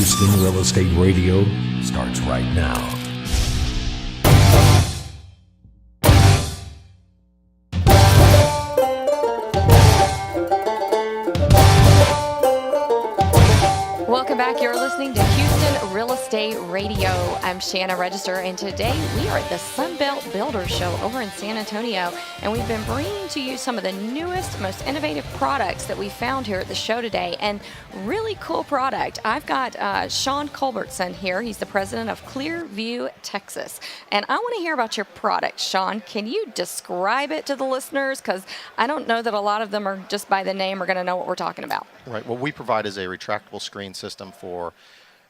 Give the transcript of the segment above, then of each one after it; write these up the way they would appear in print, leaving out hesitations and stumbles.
Houston Real Estate Radio starts right now. Welcome back. You're listening to Houston Real Estate Radio. I'm Shanna Register, and today we are at the Sunbelt Builder Show over in San Antonio, and we've been bringing to you some of the newest, most innovative products that we found here at the show today, and really cool product. I've got Sean Culbertson here. He's the president of Clearview, Texas, and I want to hear about your product. Sean, can you describe it to the listeners? Because I don't know that a lot of them are just by the name are going to know what we're talking about. Right. What we provide is a retractable screen system for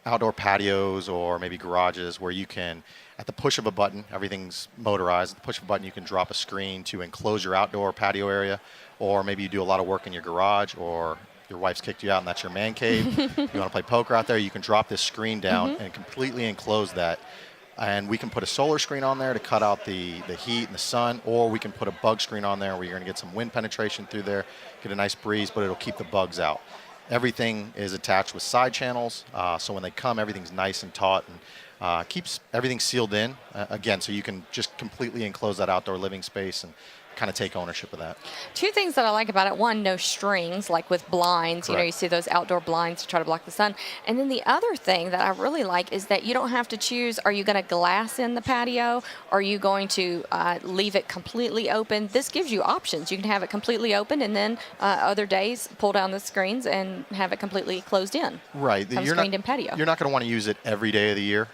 outdoor patios or maybe garages where you can, at the push of a button, everything's motorized, at the push of a button you can drop a screen to enclose your outdoor patio area, or maybe you do a lot of work in your garage, or your wife's kicked you out and that's your man cave. You want to play poker out there, you can drop this screen down and completely enclose that. And we can put a solar screen on there to cut out the heat and the sun, or we can put a bug screen on there where you're going to get some wind penetration through there, get a nice breeze, but it'll keep the bugs out. Everything is attached with side channels, so when they come, everything's nice and taut and keeps everything sealed in, again, so you can just completely enclose that outdoor living space and kind of take ownership of that. Two things that I like about it. One, no strings, like with blinds. Correct. You know, you see those outdoor blinds to try to block the sun. And then the other thing that I really like is that you don't have to choose, are you going to glass in the patio? Are you going to leave it completely open? This gives you options. You can have it completely open and then other days pull down the screens and have it completely closed in. Right. Have a screened-in patio. You're not going to want to use it every day of the year.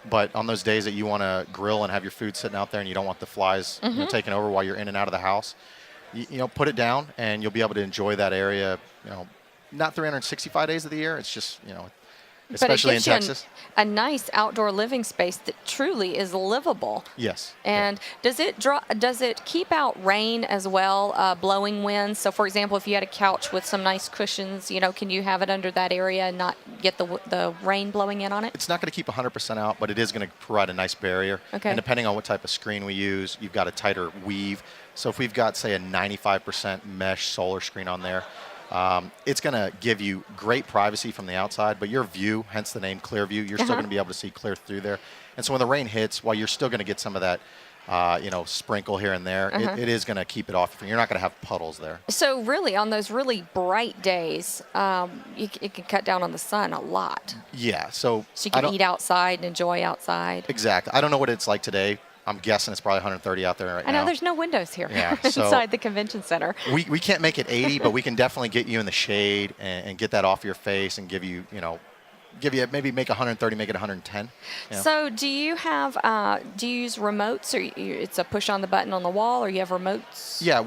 But on those days that you want to grill and have your food sitting out there and you don't want the flies taking over while you're in and out of the house, you know, put it down and you'll be able to enjoy that area, you know, not 365 days of the year. It's just, you know, especially in Texas. A nice outdoor living space that truly is livable. Yes. And does it keep out rain as well, blowing winds? So, for example, if you had a couch with some nice cushions, you know, can you have it under that area and not get the rain blowing in on it? It's not going to keep 100% out, but it is going to provide a nice barrier. Okay. And depending on what type of screen we use, you've got a tighter weave. So if we've got, say, a 95% mesh solar screen on there, it's going to give you great privacy from the outside, but your view, hence the name Clearview, you're still going to be able to see clear through there. And so when the rain hits, while you're still going to get some of that, you know, sprinkle here and there, it is going to keep it off. You're not going to have puddles there. So really, on those really bright days, it can cut down on the sun a lot. Yeah. So you can eat outside and enjoy outside. Exactly. I don't know what it's like today. I'm guessing it's probably 130 out there right now. I know there's no windows here so inside the convention center. We can't make it 80, but we can definitely get you in the shade and get that off your face and give you, maybe make 130, make it 110. You know? So do you use remotes, or it's a push on the button on the wall, or you have remotes? Yeah,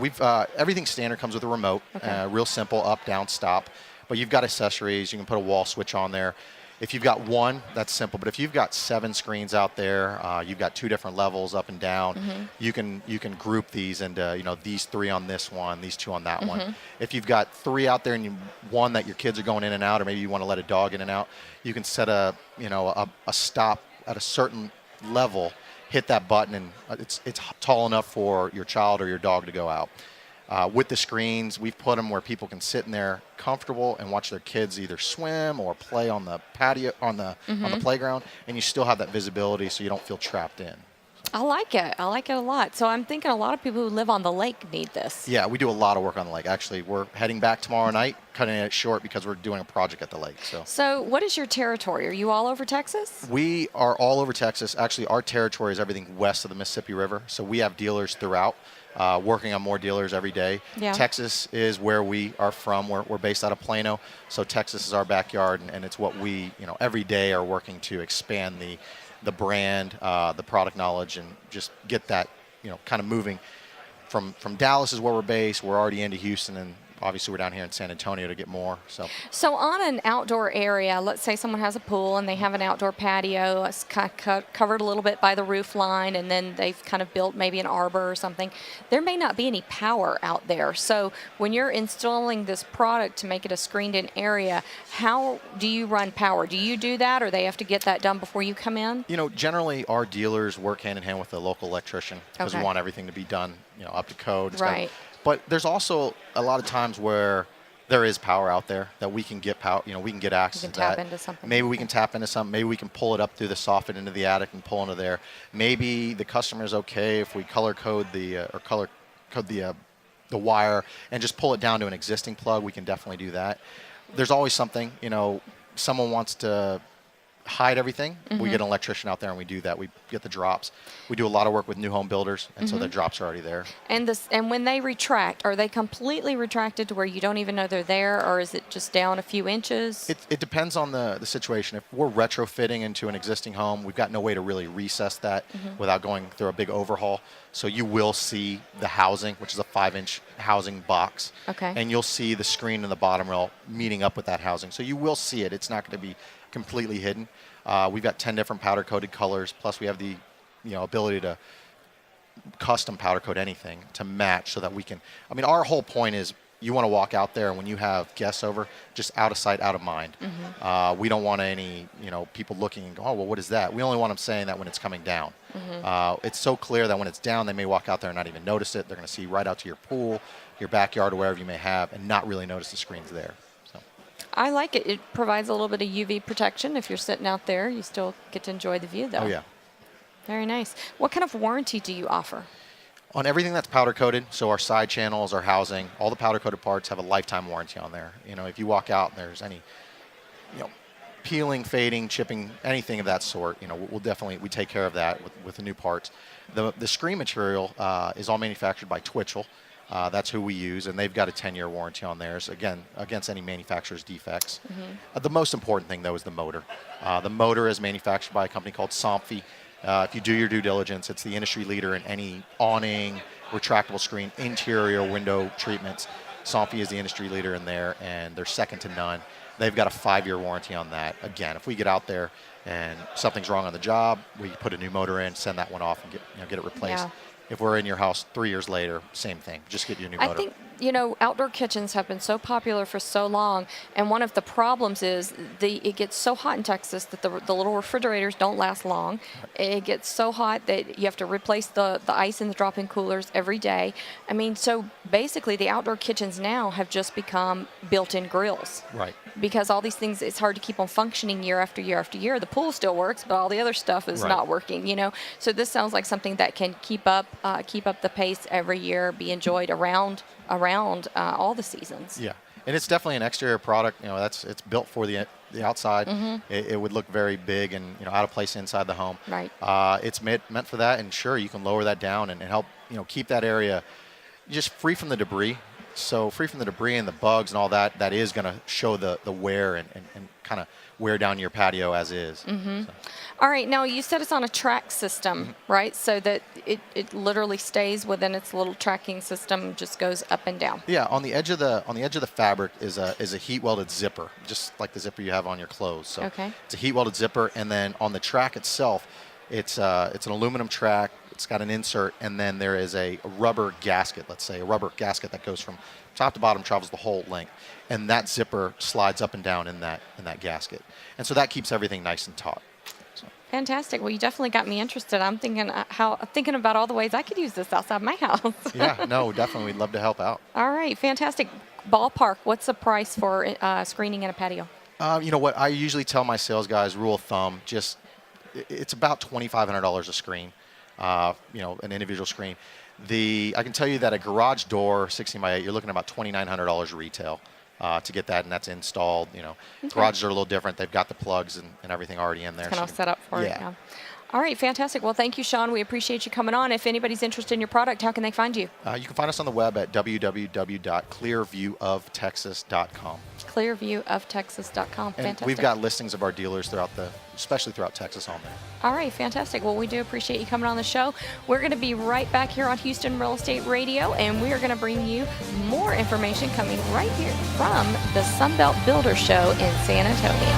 everything standard comes with a remote, real simple, up, down, stop. But you've got accessories. You can put a wall switch on there. If you've got one, that's simple. But if you've got 7 screens out there, you've got 2 different levels up and down. You can group these into these 3 on this one, these 2 on that one. If you've got 3 out there and one that your kids are going in and out, or maybe you want to let a dog in and out, you can set a stop at a certain level, hit that button, and it's tall enough for your child or your dog to go out. With the screens, we've put them where people can sit in there comfortable and watch their kids either swim or play on the patio, on the playground, and you still have that visibility so you don't feel trapped in. I like it. I like it a lot. So I'm thinking a lot of people who live on the lake need this. Yeah, we do a lot of work on the lake. Actually, we're heading back tomorrow night, cutting it short because we're doing a project at the lake. So what is your territory? Are you all over Texas? We are all over Texas. Actually, our territory is everything west of the Mississippi River, so we have dealers throughout. Working on more dealers every day. Yeah. Texas is where we are from. We're based out of Plano, so Texas is our backyard, and it's what we, every day are working to expand the brand, the product knowledge, and just get that, kind of moving. From Dallas is where we're based. We're already into Houston, and obviously we're down here in San Antonio to get more. So on an outdoor area, let's say someone has a pool and they have an outdoor patio. It's covered a little bit by the roof line, and then they've kind of built maybe an arbor or something. There may not be any power out there. So when you're installing this product to make it a screened-in area, how do you run power? Do you do that, or they have to get that done before you come in? Generally our dealers work hand in hand with the local electrician because we want everything to be done, up to code. Right. But there's also a lot of times where there is power out there that we can get power. You know, we can get access to that. Tap into something. Maybe we can tap into something. Maybe we can pull it up through the soffit into the attic and pull into there. Maybe the customer's okay if we color code the wire and just pull it down to an existing plug. We can definitely do that. There's always something. You know, someone wants to hide everything. We get an electrician out there and we do that. We get the drops. We do a lot of work with new home builders, and so the drops are already there. And when they retract, are they completely retracted to where you don't even know they're there, or is it just down a few inches? It depends on the situation. If we're retrofitting into an existing home, we've got no way to really recess that without going through a big overhaul. So you will see the housing, which is a 5-inch housing box. Okay. And you'll see the screen in the bottom rail meeting up with that housing. So you will see it. It's not going to be completely hidden. We've got 10 different powder coated colors, plus we have the ability to custom powder coat anything to match so that we can, I mean, our whole point is you want to walk out there and when you have guests over, just out of sight, out of mind. We don't want any, people looking and go, oh, well, what is that? We only want them saying that when it's coming down. It's so clear that when it's down, they may walk out there and not even notice it. They're going to see right out to your pool, your backyard, or wherever you may have, and not really notice the screen's there. I like it. It provides a little bit of UV protection. If you're sitting out there, you still get to enjoy the view, though. Oh, yeah. Very nice. What kind of warranty do you offer? On everything that's powder coated, so our side channels, our housing, all the powder coated parts have a lifetime warranty on there. If you walk out and there's any, peeling, fading, chipping, anything of that sort, we take care of that with the new parts. The screen material is all manufactured by Twitchell. That's who we use, and they've got a 10-year warranty on theirs, again, against any manufacturer's defects. The most important thing, though, is the motor. The motor is manufactured by a company called Somfy. If you do your due diligence, it's the industry leader in any awning, retractable screen, interior window treatments. Somfy is the industry leader in there, and they're second to none. They've got a 5-year warranty on that. Again, if we get out there and something's wrong on the job, we put a new motor in, send that one off, and get it replaced. Yeah. If we're in your house 3 years later, same thing. Just get your new motor. I think, outdoor kitchens have been so popular for so long, and one of the problems is it gets so hot in Texas that the little refrigerators don't last long. It gets so hot that you have to replace the ice in the drop-in coolers every day. I mean, so basically the outdoor kitchens now have just become built-in grills. Right. Because all these things, it's hard to keep them functioning year after year after year. The pool still works, but all the other stuff is not working, So this sounds like something that can keep up the pace every year, be enjoyed around all the seasons. Yeah, and it's definitely an exterior product. It's built for the outside. It would look very big and out of place inside the home. Right. It's meant for that, and sure, you can lower that down and help keep that area just free from the debris. So free from the debris and the bugs and all that is going to show the wear and kind of wear down your patio as is. So. All right, now you said it's on a track system, right? So that it literally stays within its little tracking system, just goes up and down. Yeah, on the edge of the fabric is a heat welded zipper, just like the zipper you have on your clothes. So it's a heat welded zipper, and then on the track itself, it's an aluminum track. It's got an insert, and then there is a rubber gasket, let's say, a rubber gasket that goes from top to bottom, travels the whole length, and that zipper slides up and down in that gasket. And so that keeps everything nice and taut. So. Fantastic. Well, you definitely got me interested. I'm thinking about all the ways I could use this outside my house. Yeah, no, definitely. We'd love to help out. All right, fantastic. Ballpark, what's the price for screening in a patio? You know what? I usually tell my sales guys, rule of thumb, it's about $2,500 a screen. An individual screen. I can tell you that a garage door, 16 by 8, you're looking at about $2,900 retail to get that, and that's installed. Garages are a little different. They've got the plugs and everything already in there. Kind of set up for it. Yeah. All right, fantastic. Well, thank you, Sean. We appreciate you coming on. If anybody's interested in your product, how can they find you? You can find us on the web at www.clearviewoftexas.com. Clearviewoftexas.com. Fantastic. And we've got listings of our dealers especially throughout Texas on there. All right, fantastic. Well, we do appreciate you coming on the show. We're going to be right back here on Houston Real Estate Radio, and we are going to bring you more information coming right here from the Sunbelt Builder Show in San Antonio.